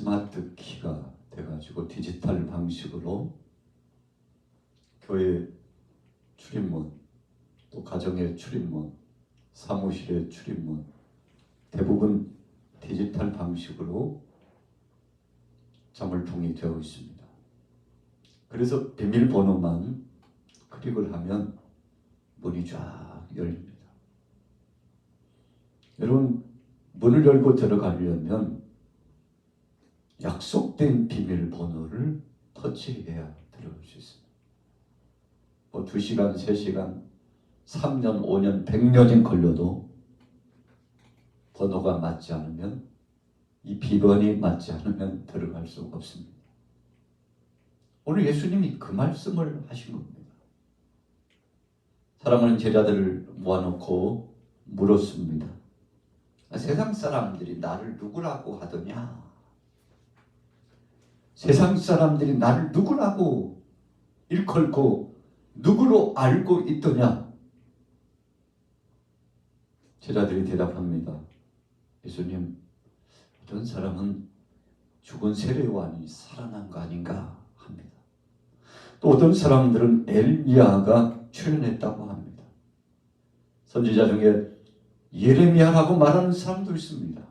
스마트 키가 돼가지고 디지털 방식으로 교회 출입문, 또 가정의 출입문, 사무실의 출입문 대부분 디지털 방식으로 자물통이 되어 있습니다. 그래서 비밀번호만 클릭을 하면 문이 쫙 열립니다. 여러분, 문을 열고 들어가려면 약속된 비밀번호를 터치해야 들어갈 수 있습니다. 2시간, 3시간, 3년, 5년, 100년이 걸려도 번호가 맞지 않으면, 이 비번이 맞지 않으면 들어갈 수 없습니다. 오늘 예수님이 그 말씀을 하신 겁니다. 사랑하는 제자들을 모아놓고 물었습니다. 세상 사람들이 나를 누구라고 하더냐? 세상 사람들이 나를 누구라고 일컬고 누구로 알고 있더냐? 제자들이 대답합니다. 예수님, 어떤 사람은 죽은 세례요한이 살아난 거 아닌가 합니다. 또 어떤 사람들은 엘리야가 출현했다고 합니다. 선지자 중에 예레미야라고 말하는 사람도 있습니다.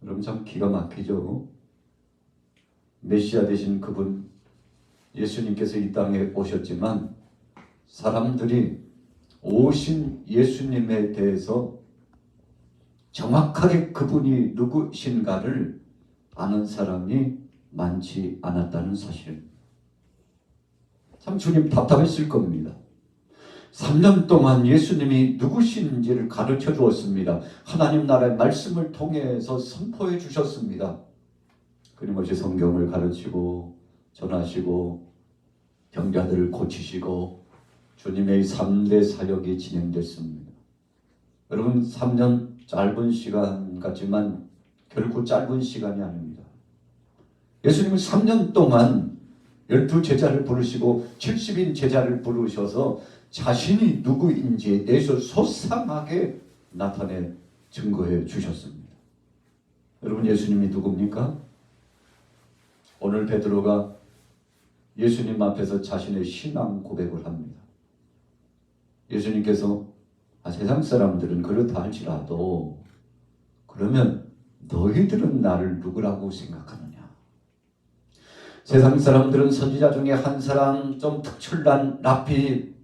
여러분, 참 기가 막히죠? 메시아 되신 그분 예수님께서 이 땅에 오셨지만 사람들이 오신 예수님에 대해서 정확하게 그분이 누구신가를 아는 사람이 많지 않았다는 사실입니다. 참 주님 답답했을 겁니다. 3년 동안 예수님이 누구신지를 가르쳐 주었습니다. 하나님 나라의 말씀을 통해서 선포해 주셨습니다. 끊임없이 성경을 가르치고 전하시고 병자들을 고치시고 주님의 3대 사역이 진행됐습니다. 여러분, 3년 짧은 시간 같지만 결코 짧은 시간이 아닙니다. 예수님은 3년 동안 12제자를 부르시고 70인 제자를 부르셔서 자신이 누구인지에 대해서 소상하게 나타내 증거해 주셨습니다. 여러분, 예수님이 누굽니까? 오늘 베드로가 예수님 앞에서 자신의 신앙 고백을 합니다. 예수님께서 세상 사람들은 그렇다 할지라도 그러면 너희들은 나를 누구라고 생각하느냐? 세상 사람들은 선지자 중에 한 사람, 좀 특출난 랍비,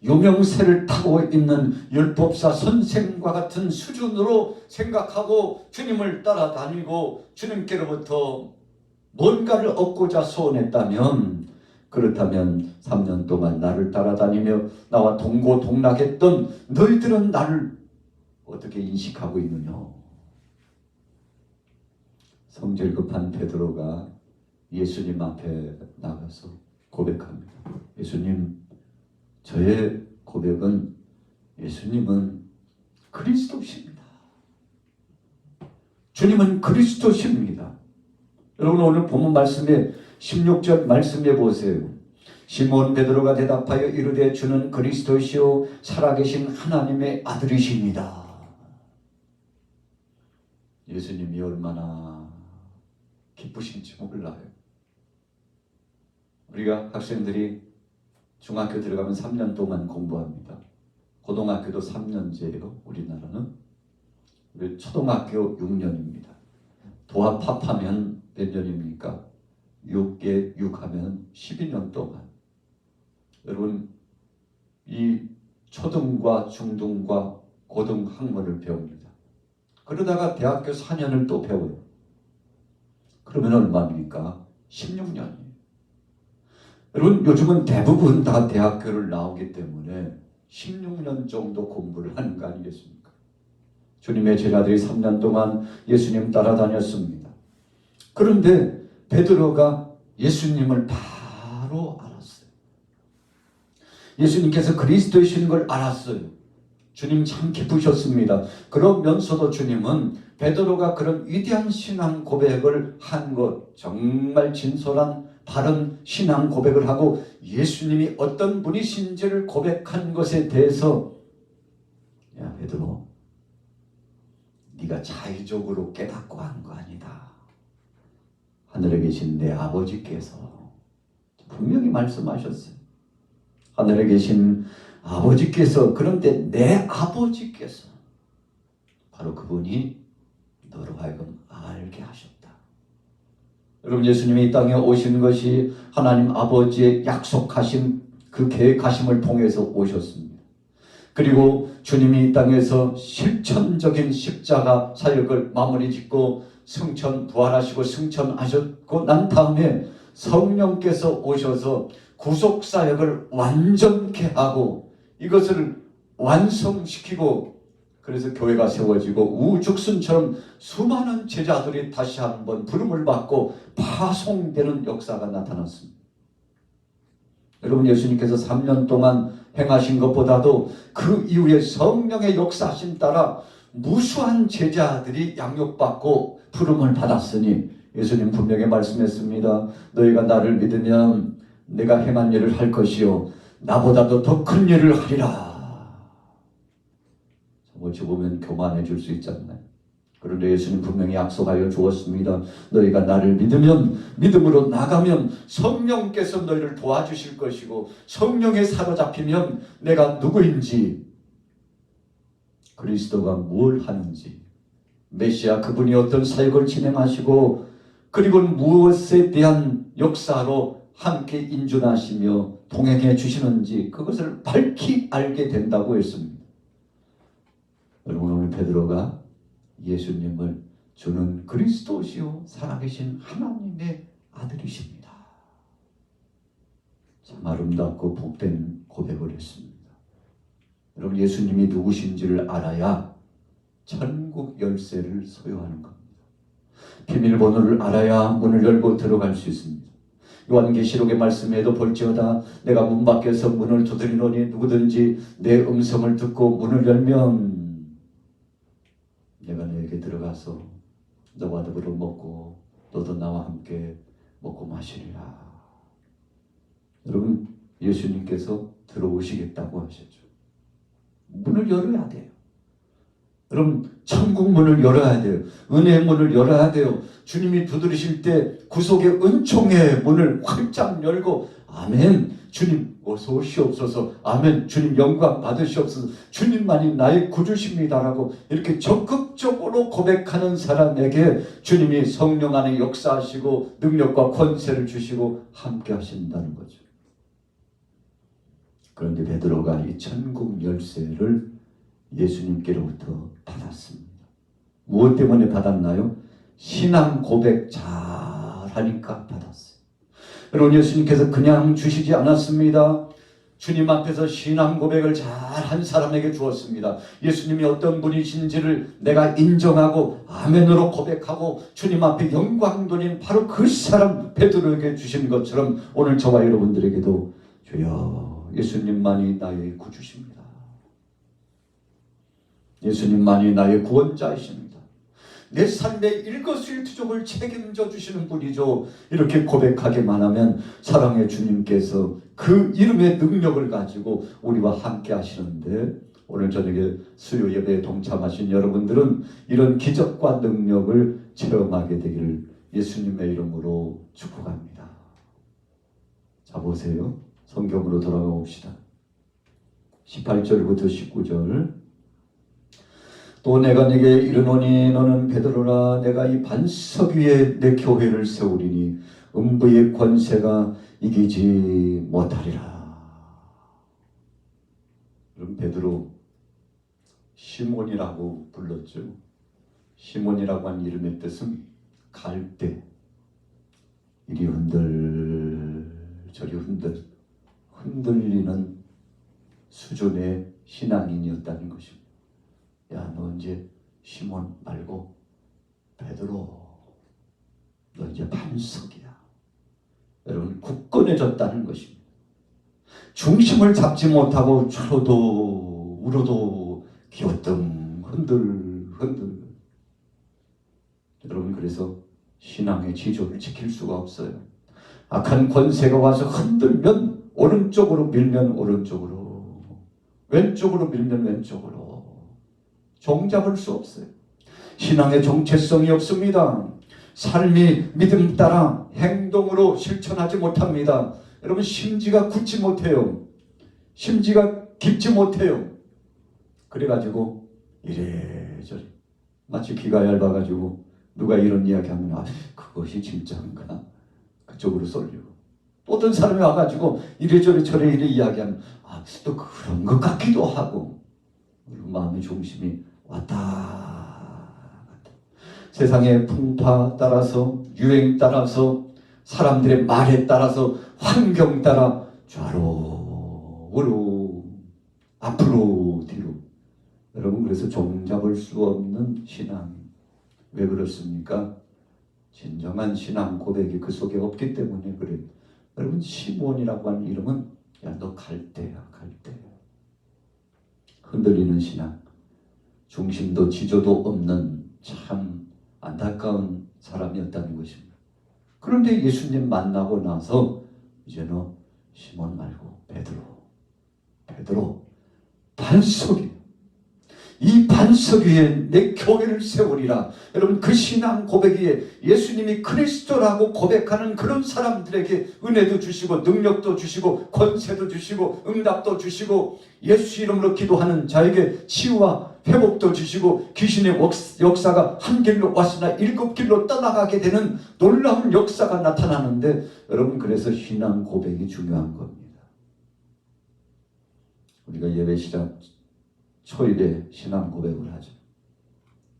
유명세를 타고 있는 율법사 선생과 같은 수준으로 생각하고 주님을 따라다니고 주님께로부터 뭔가를 얻고자 소원했다면, 그렇다면 3년 동안 나를 따라다니며 나와 동고동락했던 너희들은 나를 어떻게 인식하고 있느냐? 성질 급한 베드로가 예수님 앞에 나가서 고백합니다. 예수님, 저의 고백은 예수님은 그리스도십니다. 주님은 그리스도십니다. 여러분, 오늘 본문 말씀에 16절 말씀해 보세요. 시몬 베드로가 대답하여 이르되 주는 그리스도시요 살아계신 하나님의 아들이십니다. 예수님이 얼마나 기쁘신지 몰라요. 우리가 학생들이 중학교 들어가면 3년 동안 공부합니다. 고등학교도 3년제예요. 우리나라는. 우리 초등학교 6년입니다. 도합 합하면 몇 년입니까? 6개 6하면 12년 동안. 여러분, 이 초등과 중등과 고등 학문을 배웁니다. 그러다가 대학교 4년을 또 배워요. 그러면 얼마입니까? 16년이에요. 여러분, 요즘은 대부분 다 대학교를 나오기 때문에 16년 정도 공부를 하는 거 아니겠습니까? 주님의 제자들이 3년 동안 예수님 따라다녔습니다. 그런데 베드로가 예수님을 바로 알았어요. 예수님께서 그리스도이신 걸 알았어요. 주님 참 기쁘셨습니다. 그러면서도 주님은 베드로가 그런 위대한 신앙 고백을 한 것, 정말 진솔한 바른 신앙 고백을 하고 예수님이 어떤 분이신지를 고백한 것에 대해서, 야 베드로, 네가 자의적으로 깨닫고 한 거 아니다. 하늘에 계신 내 아버지께서 분명히 말씀하셨어요. 하늘에 계신 아버지께서, 그런데 내 아버지께서 바로 그분이 너로 하여금 알게 하셨다. 여러분, 예수님이 이 땅에 오신 것이 하나님 아버지의 약속하신 그 계획하심을 통해서 오셨습니다. 그리고 주님이 이 땅에서 실천적인 십자가 사역을 마무리 짓고 승천 부활하시고 승천하셨고 난 다음에 성령께서 오셔서 구속 사역을 완전케 하고 이것을 완성시키고, 그래서 교회가 세워지고 우죽순처럼 수많은 제자들이 다시 한번 부름을 받고 파송되는 역사가 나타났습니다. 여러분, 예수님께서 3년 동안 행하신 것보다도 그 이후에 성령의 역사하심 따라 무수한 제자들이 양육받고 부름을 받았으니 예수님 분명히 말씀했습니다. 너희가 나를 믿으면 내가 행한 일을 할 것이요 나보다도 더 큰 일을 하리라. 어찌 보면 교만해 줄 수 있잖아요. 그런데 예수님 분명히 약속하여 주었습니다. 너희가 나를 믿으면, 믿음으로 나가면 성령께서 너희를 도와주실 것이고, 성령에 사로잡히면 내가 누구인지, 그리스도가 뭘 하는지, 메시아 그분이 어떤 사역을 진행하시고, 그리고 무엇에 대한 역사로 함께 인준하시며 동행해 주시는지 그것을 밝히 알게 된다고 했습니다. 여러분, 오늘 베드로가 예수님을 주는 그리스도시요 살아계신 하나님의 아들이십니다. 참 아름답고 복된 고백을 했습니다. 여러분, 예수님이 누구신지를 알아야 천국 열쇠를 소유하는 겁니다. 비밀번호를 알아야 문을 열고 들어갈 수 있습니다. 요한계시록의 말씀에도 볼지어다 내가 문 밖에서 문을 두드리노니 누구든지 내 음성을 듣고 문을 열면 내가 너에게 들어가서 너와 더불어 먹고 너도 나와 함께 먹고 마시리라. 여러분, 예수님께서 들어오시겠다고 하셨죠. 문을 열어야 돼요. 여러분, 천국 문을 열어야 돼요. 은혜의 문을 열어야 돼요. 주님이 두드리실 때 구속의 은총의 문을 활짝 열고 아멘, 주님 어서 오시옵소서, 아멘, 주님 영광 받으시옵소서, 주님만이 나의 구주십니다라고 이렇게 적극적으로 고백하는 사람에게 주님이 성령 안에 역사하시고 능력과 권세를 주시고 함께 하신다는 거죠. 그런데 베드로가 이 천국 열쇠를 예수님께로부터 받았습니다. 무엇 때문에 받았나요? 신앙 고백 잘하니까 받았어요. 여러분, 예수님께서 그냥 주시지 않았습니다. 주님 앞에서 신앙 고백을 잘한 사람에게 주었습니다. 예수님이 어떤 분이신지를 내가 인정하고 아멘으로 고백하고 주님 앞에 영광 돌린 바로 그 사람 베드로에게 주신 것처럼 오늘 저와 여러분들에게도 주여 예수님만이 나의 구주십니다. 예수님만이 나의 구원자이십니다. 내 삶의 일거수일투족을 책임져 주시는 분이죠. 이렇게 고백하기만 하면 사랑의 주님께서 그 이름의 능력을 가지고 우리와 함께 하시는데, 오늘 저녁에 수요 예배에 동참하신 여러분들은 이런 기적과 능력을 체험하게 되기를 예수님의 이름으로 축복합니다. 자, 보세요. 성경으로 돌아가 봅시다. 18절부터 19절. 또 내가 네게 이르노니 너는 베드로라. 내가 이 반석 위에 내 교회를 세우리니 음부의 권세가 이기지 못하리라. 그럼 베드로 시몬이라고 불렀죠. 시몬이라고 한 이름의 뜻은 갈대, 이리 흔들 저리 흔들리는 수준의 신앙인이었다는 것입니다. 야, 너 이제 시몬 말고 베드로, 너 이제 반석이야. 여러분, 굳건해졌다는 것입니다. 중심을 잡지 못하고 좌로도 우로도 기어뜸 흔들. 여러분, 그래서 신앙의 지조를 지킬 수가 없어요. 악한 권세가 와서 흔들면 오른쪽으로 밀면 오른쪽으로, 왼쪽으로 밀면 왼쪽으로 종잡을 수 없어요. 신앙의 정체성이 없습니다. 삶이 믿음 따라 행동으로 실천하지 못합니다. 여러분 심지가 굳지 못해요. 심지가 깊지 못해요. 그래가지고 이래저래 마치 귀가 얇아가지고 누가 이런 이야기하면 아 그것이 진짜인가 그쪽으로 쏠리고 어떤 사람이 와가지고 이래저래 저래 이래 이야기하면 아 또 그런 것 같기도 하고 마음의 중심이 왔다 갔다 세상의 풍파 따라서 유행 따라서 사람들의 말에 따라서 환경 따라 좌로 우로 앞으로 뒤로 여러분 그래서 종잡을 수 없는 신앙 왜 그렇습니까? 진정한 신앙 고백이 그 속에 없기 때문에 그래요. 여러분 시몬이라고 하는 이름은 야 너 갈대야 갈대 흔들리는 신앙 중심도 지조도 없는 참 안타까운 사람이었다는 것입니다. 그런데 예수님 만나고 나서 이제 너 시몬 말고 베드로 반석 이 반석 위에 내 교회를 세우리라. 여러분 그 신앙 고백 위에 예수님이 그리스도라고 고백하는 그런 사람들에게 은혜도 주시고 능력도 주시고 권세도 주시고 응답도 주시고 예수 이름으로 기도하는 자에게 치유와 회복도 주시고 귀신의 역사가 한 길로 왔으나 7길로 떠나가게 되는 놀라운 역사가 나타나는데 여러분 그래서 신앙 고백이 중요한 겁니다. 우리가 예배 시작 초일에 신앙 고백을 하죠.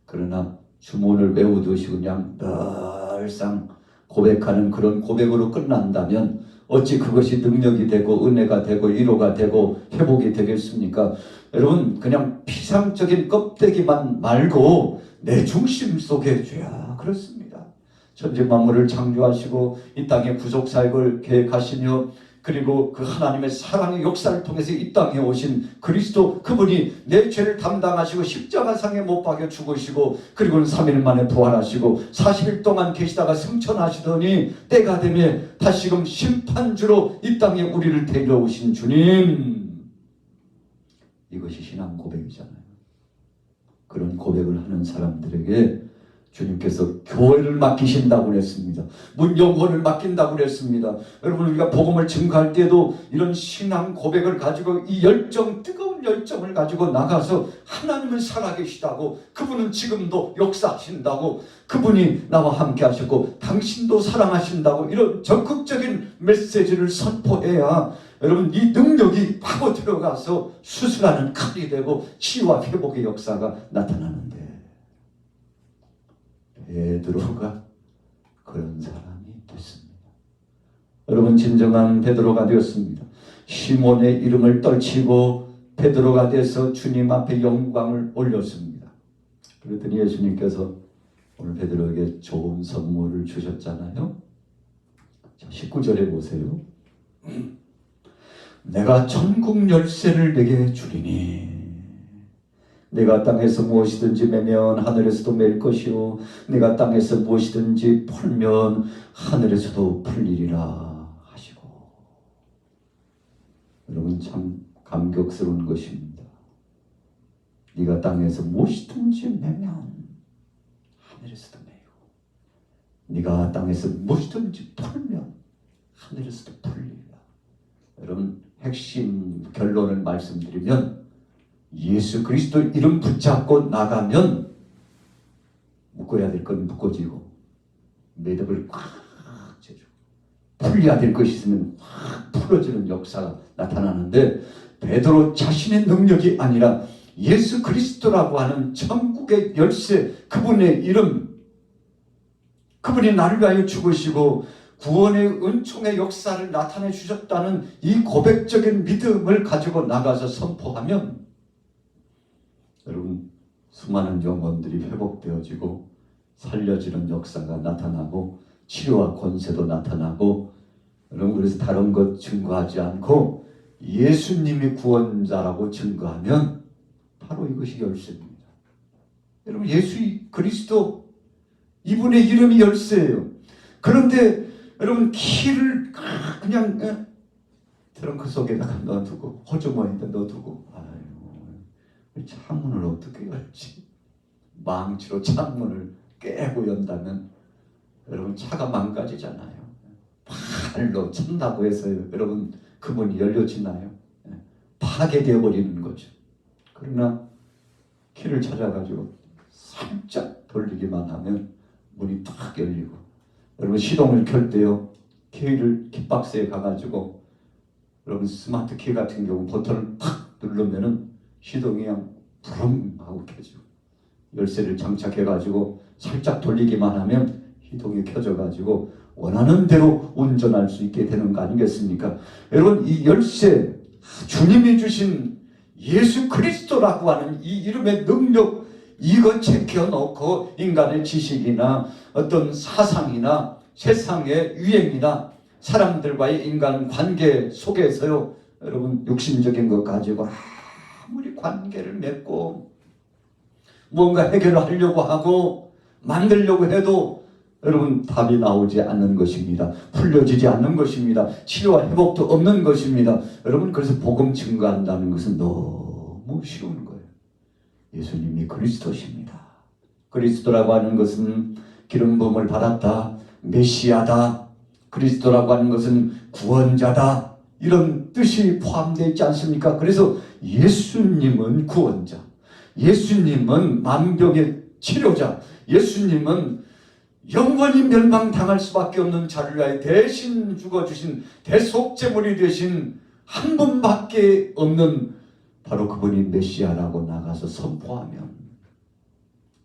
그러나 주문을 외우듯이 그냥 늘상 고백하는 그런 고백으로 끝난다면 어찌 그것이 능력이 되고 은혜가 되고 위로가 되고 회복이 되겠습니까? 여러분 그냥 피상적인 껍데기만 말고 내 중심 속에 주야 그렇습니다. 천지 만물을 창조하시고 이 땅의 구속사역을 계획하시며 그리고 그 하나님의 사랑의 역사를 통해서 이 땅에 오신 그리스도 그분이 내 죄를 담당하시고 십자가상에 못 박여 죽으시고 그리고는 3일 만에 부활하시고 40일 동안 계시다가 승천하시더니 때가 되면 다시금 심판주로 이 땅에 우리를 데려오신 주님 이것이 신앙 고백이잖아요. 그런 고백을 하는 사람들에게 주님께서 교회를 맡기신다고 그랬습니다. 문영혼을 맡긴다고 그랬습니다. 여러분 우리가 복음을 증거할 때도 이런 신앙 고백을 가지고 이 열정 뜨거운 열정을 가지고 나가서 하나님은 살아계시다고 그분은 지금도 역사하신다고 그분이 나와 함께 하셨고 당신도 사랑하신다고 이런 적극적인 메시지를 선포해야 여러분 이 능력이 파고 들어가서 수술하는 칼이 되고 치유와 회복의 역사가 나타나는데 베드로가 그런 사람이 됐습니다. 여러분 진정한 베드로가 되었습니다. 시몬의 이름을 떨치고 베드로가 돼서 주님 앞에 영광을 올렸습니다. 그랬더니 예수님께서 오늘 베드로에게 좋은 선물을 주셨잖아요. 자, 19절에 보세요. 내가 천국 열쇠를 내게 주리니 내가 땅에서 무엇이든지 매면 하늘에서도 맬 것이요 내가 땅에서 무엇이든지 풀면 하늘에서도 풀리리라 하시고 여러분 참 감격스러운 것입니다. 네가 땅에서 무엇이든지 매면 하늘에서도 매요 네가 땅에서 무엇이든지 풀면 하늘에서도 풀리리라. 여러분 핵심 결론을 말씀드리면 예수 그리스도 이름 붙잡고 나가면 묶어야 될 건 묶어지고 매듭을 꽉 채주고 풀려야 될 것이 있으면 확 풀어지는 역사가 나타나는데 베드로 자신의 능력이 아니라 예수 그리스도라고 하는 천국의 열쇠 그분의 이름 그분이 나를 위하여 죽으시고 구원의 은총의 역사를 나타내 주셨다는 이 고백적인 믿음을 가지고 나가서 선포하면 여러분 수많은 영혼들이 회복되어지고 살려지는 역사가 나타나고 치료와 권세도 나타나고 여러분 그래서 다른 것 증거하지 않고 예수님이 구원자라고 증거하면 바로 이것이 열쇠입니다. 여러분 예수 그리스도 이분의 이름이 열쇠예요. 그런데 여러분 키를 그냥 트렁크 속에다가 넣어두고 호주머니에다 넣어두고 창문을 어떻게 열지? 망치로 창문을 깨고 연다면 여러분 차가 망가지잖아요. 발로 찬다고 해서 여러분 그 문이 열려지나요? 파괴되어 버리는 거죠. 그러나 키를 찾아가지고 살짝 돌리기만 하면 문이 탁 열리고, 여러분 시동을 켤 때요, 키를 키박스에 가가지고 여러분 스마트 키 같은 경우 버튼을 탁 누르면은 시동이 그냥 부릉 하고 켜지고, 열쇠를 장착해가지고 살짝 돌리기만 하면 시동이 켜져가지고 원하는 대로 운전할 수 있게 되는 거 아니겠습니까? 여러분 이 열쇠, 주님이 주신 예수 그리스도라고 하는 이 이름의 능력, 이거 제껴놓고 인간의 지식이나 어떤 사상이나 세상의 유행이나 사람들과의 인간관계 속에서요, 여러분 육신적인 것 가지고 아무리 관계를 맺고 뭔가 해결을 하려고 하고 만들려고 해도 여러분 답이 나오지 않는 것입니다. 풀려지지 않는 것입니다. 치료와 회복도 없는 것입니다. 여러분 그래서 복음 증거한다는 것은 너무 쉬운 거예요. 예수님이 그리스도십니다. 그리스도라고 하는 것은 기름 부음을 받았다, 메시아다, 그리스도라고 하는 것은 구원자다, 이런 뜻이 포함되어 있지 않습니까? 그래서 예수님은 구원자, 예수님은 만병의 치료자, 예수님은 영원히 멸망당할 수밖에 없는 자를 위하여 대신 죽어주신 대속제물이 되신 한 분밖에 없는 바로 그분이 메시아라고 나가서 선포하면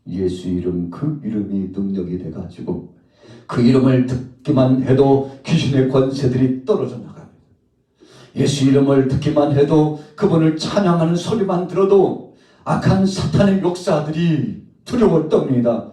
예수 이름, 그 이름이 능력이 돼가지고 그 이름을 듣기만 해도 귀신의 권세들이 떨어져 나갑니다. 예수 이름을 듣기만 해도 그분을 찬양하는 소리만 들어도 악한 사탄의 역사들이 두려워 떱니다.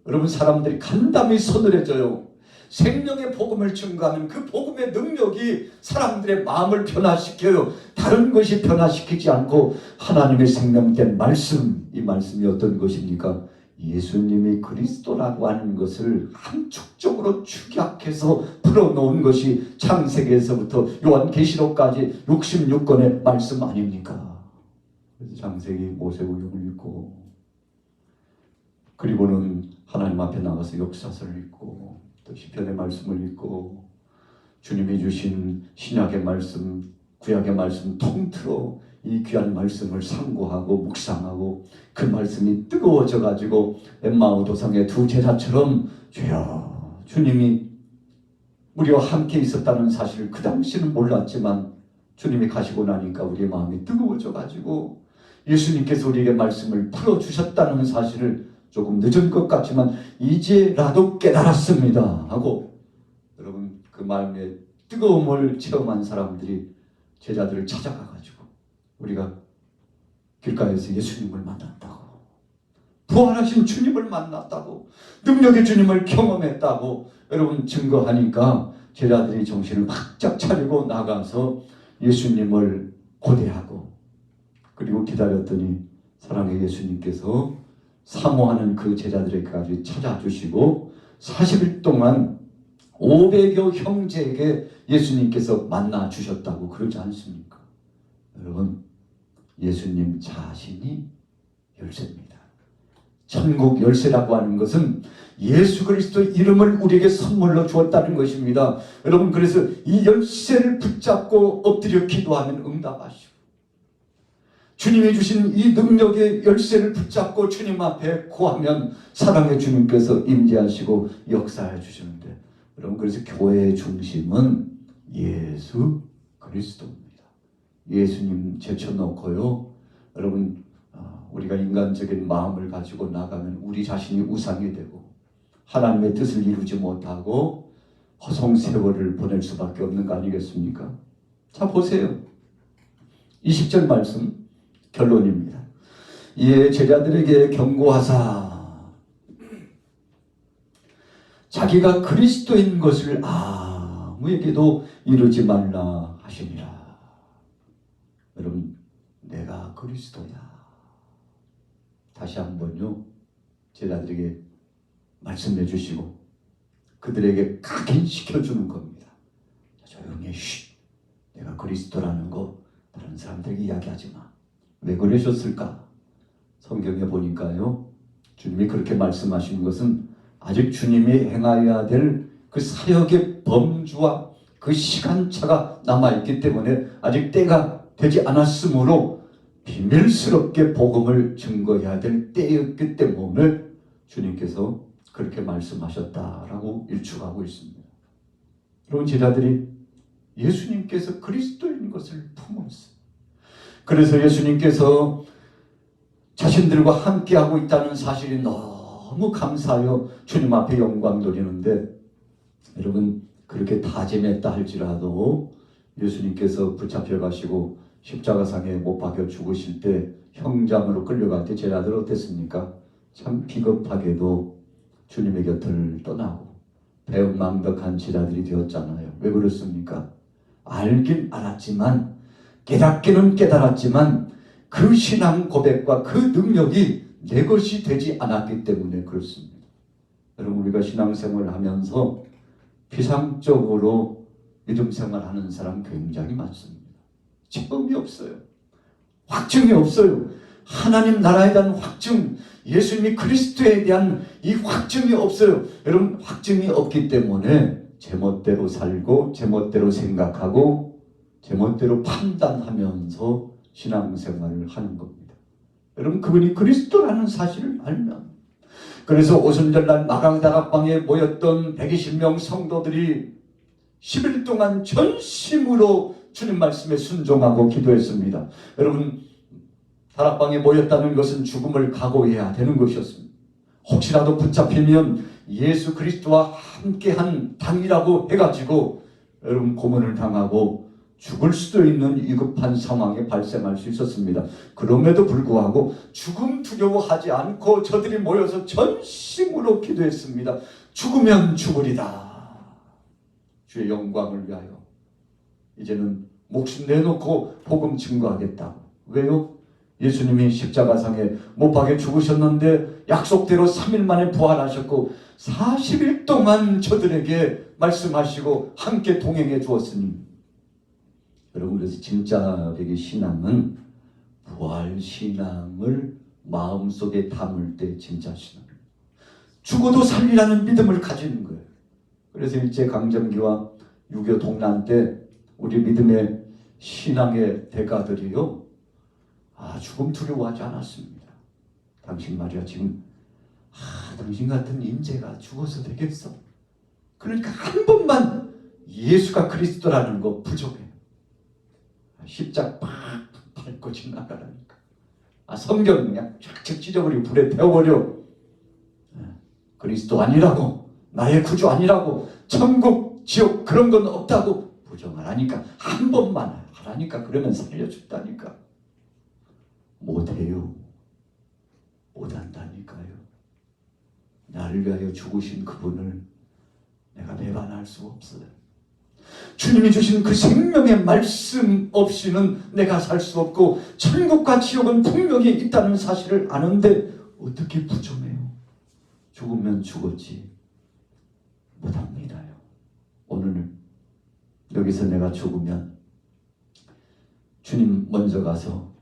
여러분 사람들이 간담이 서늘해져요. 생명의 복음을 증거하는 그 복음의 능력이 사람들의 마음을 변화시켜요. 다른 것이 변화시키지 않고 하나님의 생명된 말씀, 이 말씀이 어떤 것입니까? 예수님이 그리스도라고 하는 것을 함축적으로 축약해서 풀어놓은 것이 창세기에서부터 요한계시록까지 66권의 말씀 아닙니까? 그래서 창세기 모세오경을 읽고, 그리고는 하나님 앞에 나가서 역사서를 읽고, 또 시편의 말씀을 읽고, 주님이 주신 신약의 말씀, 구약의 말씀 통틀어 이 귀한 말씀을 상고하고 묵상하고, 그 말씀이 뜨거워져 가지고 엠마오 도상의 두 제자처럼 주여, 주님이 우리와 함께 있었다는 사실을 그 당시는 몰랐지만 주님이 가시고 나니까 우리의 마음이 뜨거워져 가지고 예수님께서 우리에게 말씀을 풀어주셨다는 사실을 조금 늦은 것 같지만 이제라도 깨달았습니다 하고, 여러분 그 마음의 뜨거움을 체험한 사람들이 제자들을 찾아가가지고 우리가 길가에서 예수님을 만났다고, 부활하신 주님을 만났다고, 능력의 주님을 경험했다고 여러분 증거하니까 제자들이 정신을 바짝 차리고 나가서 예수님을 고대하고, 그리고 기다렸더니 사랑의 예수님께서 사모하는 그 제자들에게까지 찾아주시고 40일 동안 500여 형제에게 예수님께서 만나 주셨다고 그러지 않습니까? 여러분 예수님 자신이 열쇠입니다. 천국 열쇠라고 하는 것은 예수 그리스도 이름을 우리에게 선물로 주었다는 것입니다. 여러분 그래서 이 열쇠를 붙잡고 엎드려 기도하면 응답하시고, 주님이 주신 이 능력의 열쇠를 붙잡고 주님 앞에 구하면 사랑의 주님께서 임재하시고 역사해 주시는데, 여러분 그래서 교회의 중심은 예수 그리스도입니다. 예수님 제쳐놓고요, 여러분 우리가 인간적인 마음을 가지고 나가면 우리 자신이 우상이 되고 하나님의 뜻을 이루지 못하고 허송세월을 보낼 수밖에 없는 거 아니겠습니까? 자 보세요. 20절 말씀 결론입니다. 이에 제자들에게 경고하사 자기가 그리스도인 것을 아무에게도 이루지 말라 하시니라. 여러분 내가 그리스도야. 다시 한번요 제자들에게 말씀해 주시고 그들에게 각인시켜주는 겁니다. 조용히 내가 그리스도라는 거 다른 사람들에게 이야기하지 마. 왜 그러셨을까? 성경에 보니까요 주님이 그렇게 말씀하신 것은 아직 주님이 행하여야 될 그 사역의 범주와 그 시간차가 남아있기 때문에 아직 때가 되지 않았으므로 비밀스럽게 복음을 증거해야 될 때였기 때문에 주님께서 그렇게 말씀하셨다라고 일축하고 있습니다. 여러분, 제자들이 예수님께서 그리스도인 것을 품었어요. 그래서 예수님께서 자신들과 함께하고 있다는 사실이 너무 감사하여 주님 앞에 영광 돌리는데, 여러분, 그렇게 다짐했다 할지라도 예수님께서 붙잡혀 가시고 십자가상에 못 박혀 죽으실 때 형장으로 끌려갈 때 제자들 어땠습니까? 참 비겁하게도 주님의 곁을 떠나고 배은망덕한 제자들이 되었잖아요. 왜 그렇습니까? 알긴 알았지만, 깨닫기는 깨달았지만 그 신앙 고백과 그 능력이 내 것이 되지 않았기 때문에 그렇습니다. 여러분, 우리가 신앙생활을 하면서 피상적으로 믿음생활하는 사람 굉장히 많습니다. 체험이 없어요. 확증이 없어요. 하나님 나라에 대한 확증, 예수님이 그리스도에 대한 이 확증이 없어요. 여러분, 확증이 없기 때문에 제멋대로 살고 제멋대로 생각하고 제멋대로 판단하면서 신앙생활을 하는 겁니다. 여러분, 그분이 그리스도라는 사실을 알면, 그래서 오순절날 마강다락방에 모였던 120명 성도들이 10일 동안 전심으로 주님 말씀에 순종하고 기도했습니다. 여러분, 다락방에 모였다는 것은 죽음을 각오해야 되는 것이었습니다. 혹시라도 붙잡히면 예수 그리스도와 함께한 당이라고 해가지고 여러분 고문을 당하고 죽을 수도 있는 위급한 상황이 발생할 수 있었습니다. 그럼에도 불구하고 죽음 두려워하지 않고 저들이 모여서 전심으로 기도했습니다. 죽으면 죽으리다. 주의 영광을 위하여 이제는 목숨 내놓고 복음 증거하겠다. 왜요? 예수님이 십자가상에 못 박혀 죽으셨는데 약속대로 3일 만에 부활하셨고 40일 동안 저들에게 말씀하시고 함께 동행해 주었으니, 여러분, 그래서 진짜 되게 신앙은 부활신앙을 마음속에 담을 때 진짜 신앙입니다. 죽어도 살리라는 믿음을 가지는 거예요. 그래서 일제강점기와 6.25 동란 때 우리 믿음의 신앙의 대가들이요, 죽음 두려워하지 않았습니다. 당신 말이야, 지금 당신 같은 인재가 죽어서 되겠어? 그러니까 한 번만 예수가 그리스도라는 거 부족해. 십자가 팍 밟고 지나가라니까. 성경 그냥 쫙쫙 찢어버리고 불에 태워버려. 그리스도 아니라고, 나의 구주 아니라고, 천국 지옥 그런 건 없다고 부정하라니까. 한 번만 하라니까. 그러면 살려준다니까. 못해요. 못한다니까요. 나를 위하여 죽으신 그분을 내가 배반할 수 없어요. 주님이 주신 그 생명의 말씀 없이는 내가 살 수 없고 천국과 지옥은 분명히 있다는 사실을 아는데 어떻게 부정해요? 죽으면 죽었지 못합니다요. 오늘 여기서 내가 죽으면 주님 먼저 가서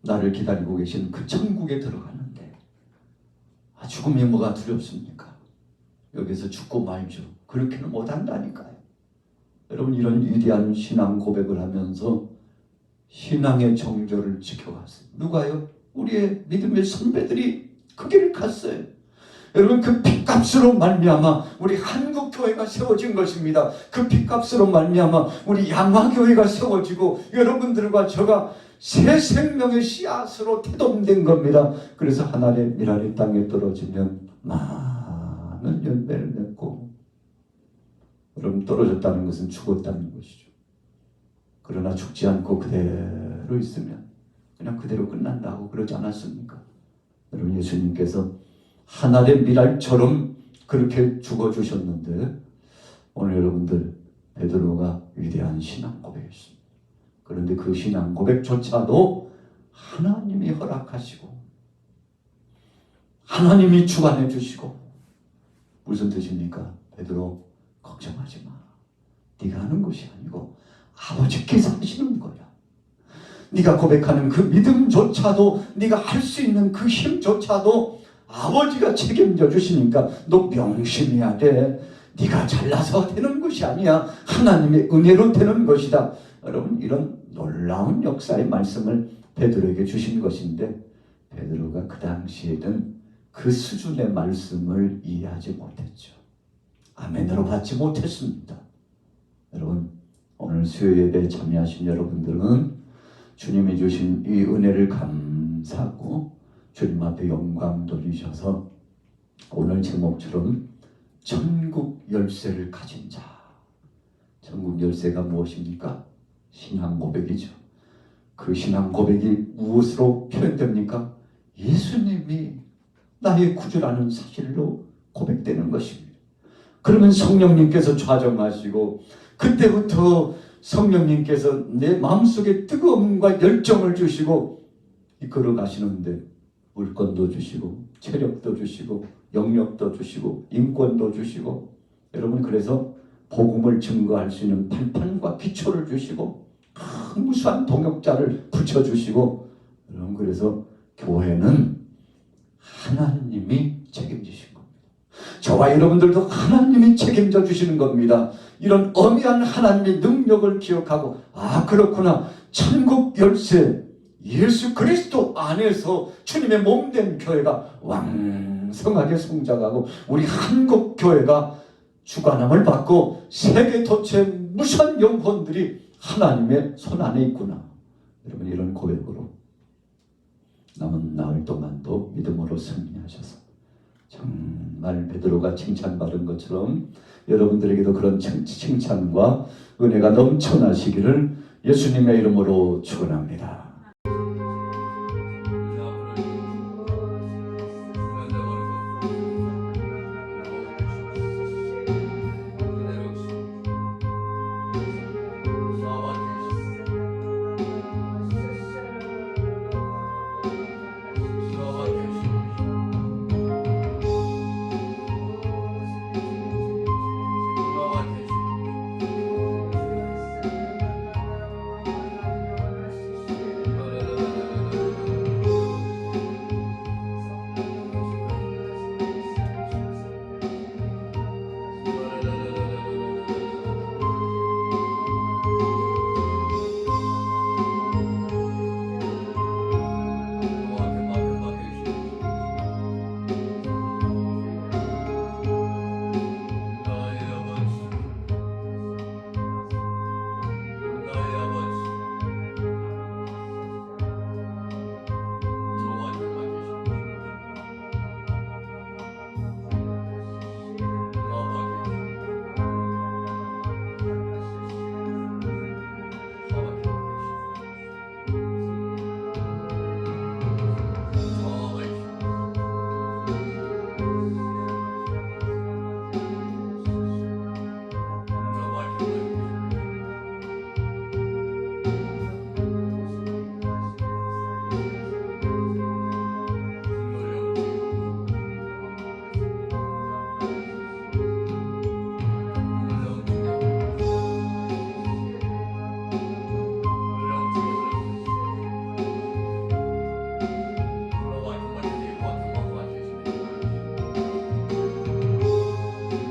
나를 기다리고 계신 그 천국에 들어가는데 죽음이 뭐가 두렵습니까? 여기서 죽고 말죠. 그렇게는 못한다니까요. 여러분, 이런 위대한 신앙 고백을 하면서 신앙의 정조를 지켜갔어요. 누가요? 우리의 믿음의 선배들이 그 길을 갔어요. 여러분, 그 핏값으로 말미암아 우리 한국교회가 세워진 것입니다. 그 핏값으로 말미암아 우리 양화교회가 세워지고 여러분들과 저가 새 생명의 씨앗으로 태동된 겁니다. 그래서 하늘의 미랄이 땅에 떨어지면 많은 열매를 맺고, 여러분, 떨어졌다는 것은 죽었다는 것이죠. 그러나 죽지 않고 그대로 있으면 그냥 그대로 끝난다고 그러지 않았습니까? 여러분, 예수님께서 하늘의 미랄처럼 그렇게 죽어주셨는데 오늘 여러분들 베드로가 위대한 신앙 고백했습니다. 그런데 그 신앙 고백조차도 하나님이 허락하시고 하나님이 주관해 주시고, 무슨 뜻입니까? 베드로, 걱정하지 마. 네가 하는 것이 아니고 아버지께서 하시는 거야. 네가 고백하는 그 믿음조차도, 네가 할 수 있는 그 힘조차도 아버지가 책임져 주시니까 너 명심해야 돼. 네가 잘나서 되는 것이 아니야. 하나님의 은혜로 되는 것이다. 여러분, 이런 놀라운 역사의 말씀을 베드로에게 주신 것인데 베드로가 그 당시에는 그 수준의 말씀을 이해하지 못했죠. 아멘으로 받지 못했습니다. 여러분, 오늘 수요 예배에 참여하신 여러분들은 주님이 주신 이 은혜를 감사하고 주님 앞에 영광 돌리셔서 오늘 제목처럼 천국 열쇠를 가진 자. 천국 열쇠가 무엇입니까? 신앙 고백이죠. 그 신앙 고백이 무엇으로 표현됩니까? 예수님이 나의 구주라는 사실로 고백되는 것입니다. 그러면 성령님께서 좌정하시고 그때부터 성령님께서 내 마음속에 뜨거움과 열정을 주시고 이끌어 가시는데 물건도 주시고 체력도 주시고 영역도 주시고 인권도 주시고 여러분, 그래서 복음을 증거할 수 있는 발판과 기초를 주시고 무수한 동역자를 붙여주시고 여러분, 그래서 교회는 하나님이 책임지신 겁니다. 저와 여러분들도 하나님이 책임져 주시는 겁니다. 이런 어미한 하나님의 능력을 기억하고 그렇구나, 천국 열쇠 예수 그리스도 안에서 주님의 몸된 교회가 왕성하게 성장하고 우리 한국 교회가 주관함을 받고 세계 도처의 무수한 영혼들이 하나님의 손 안에 있구나. 여러분, 이런 고백으로 남은 나흘 동안도 믿음으로 승리하셔서 정말 베드로가 칭찬받은 것처럼 여러분들에게도 그런 칭찬과 은혜가 넘쳐나시기를 예수님의 이름으로 축원합니다.